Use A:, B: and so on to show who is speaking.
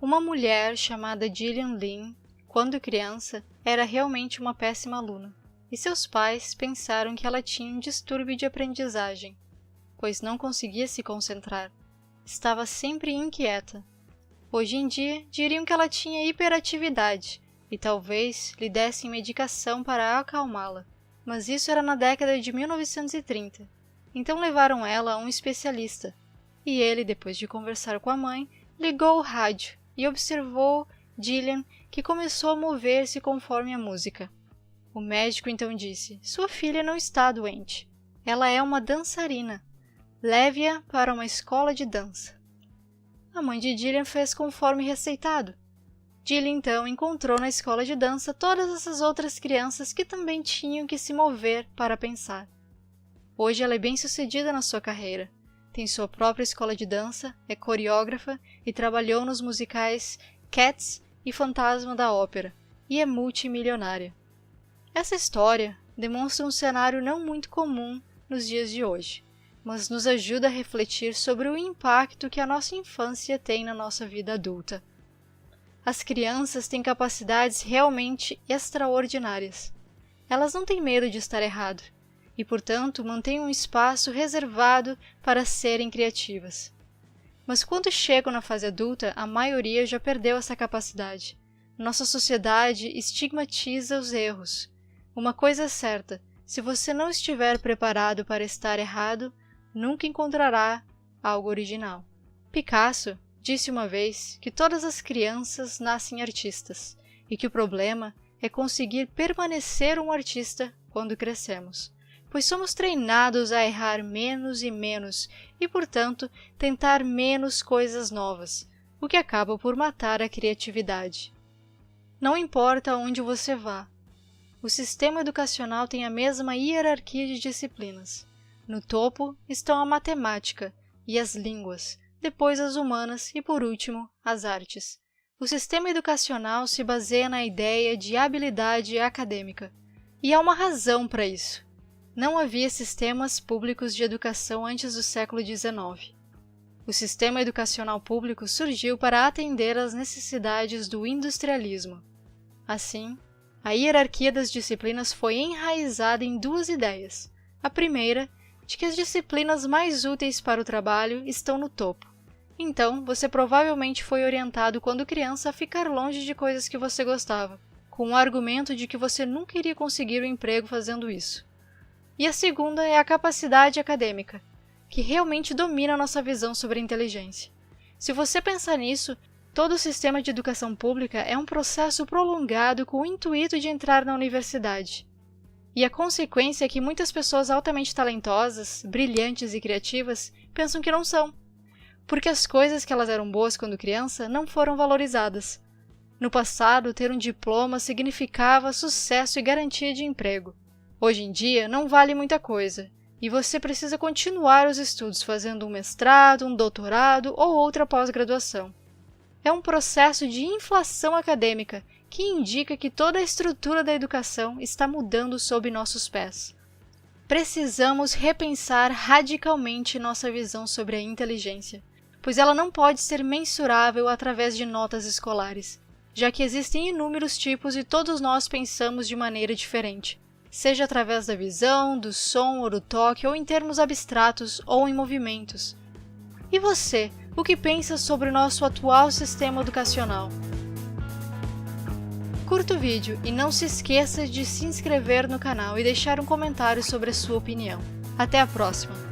A: Uma mulher chamada Gillian Lynn, quando criança, era realmente uma péssima aluna, e seus pais pensaram que ela tinha um distúrbio de aprendizagem, pois não conseguia se concentrar. Estava sempre inquieta. Hoje em dia, diriam que ela tinha hiperatividade, e talvez lhe dessem medicação para acalmá-la. Mas isso era na década de 1930. Então levaram ela a um especialista, e ele, depois de conversar com a mãe, ligou o rádio e observou Gillian, que começou a mover-se conforme a música. O médico então disse: "Sua filha não está doente. Ela é uma dançarina. Leve-a para uma escola de dança." A mãe de Gillian fez conforme receitado. Gillian então encontrou na escola de dança todas essas outras crianças que também tinham que se mover para pensar. Hoje ela é bem-sucedida na sua carreira. Tem sua própria escola de dança, é coreógrafa e trabalhou nos musicais Cats e Fantasma da Ópera, e é multimilionária. Essa história demonstra um cenário não muito comum nos dias de hoje, mas nos ajuda a refletir sobre o impacto que a nossa infância tem na nossa vida adulta. As crianças têm capacidades realmente extraordinárias. Elas não têm medo de estar errado, e, portanto, mantêm um espaço reservado para serem criativas. Mas quando chegam na fase adulta, a maioria já perdeu essa capacidade. Nossa sociedade estigmatiza os erros. Uma coisa é certa: se você não estiver preparado para estar errado, nunca encontrará algo original. Picasso disse uma vez que todas as crianças nascem artistas, e que o problema é conseguir permanecer um artista quando crescemos, pois somos treinados a errar menos e menos e, portanto, tentar menos coisas novas, o que acaba por matar a criatividade. Não importa onde você vá, o sistema educacional tem a mesma hierarquia de disciplinas. No topo estão a matemática e as línguas, depois as humanas e, por último, as artes. O sistema educacional se baseia na ideia de habilidade acadêmica, e há uma razão para isso. Não havia sistemas públicos de educação antes do século XIX. O sistema educacional público surgiu para atender às necessidades do industrialismo. Assim, a hierarquia das disciplinas foi enraizada em duas ideias. A primeira, de que as disciplinas mais úteis para o trabalho estão no topo. Então, você provavelmente foi orientado quando criança a ficar longe de coisas que você gostava, com o argumento de que você nunca iria conseguir um emprego fazendo isso. E a segunda é a capacidade acadêmica, que realmente domina a nossa visão sobre a inteligência. Se você pensar nisso, todo o sistema de educação pública é um processo prolongado com o intuito de entrar na universidade. E a consequência é que muitas pessoas altamente talentosas, brilhantes e criativas pensam que não são, porque as coisas que elas eram boas quando criança não foram valorizadas. No passado, ter um diploma significava sucesso e garantia de emprego. Hoje em dia, não vale muita coisa, e você precisa continuar os estudos fazendo um mestrado, um doutorado ou outra pós-graduação. É um processo de inflação acadêmica que indica que toda a estrutura da educação está mudando sob nossos pés. Precisamos repensar radicalmente nossa visão sobre a inteligência, pois ela não pode ser mensurável através de notas escolares, já que existem inúmeros tipos e todos nós pensamos de maneira diferente, seja através da visão, do som ou do toque, ou em termos abstratos ou em movimentos. E você, o que pensa sobre o nosso atual sistema educacional? Curta o vídeo e não se esqueça de se inscrever no canal e deixar um comentário sobre a sua opinião. Até a próxima!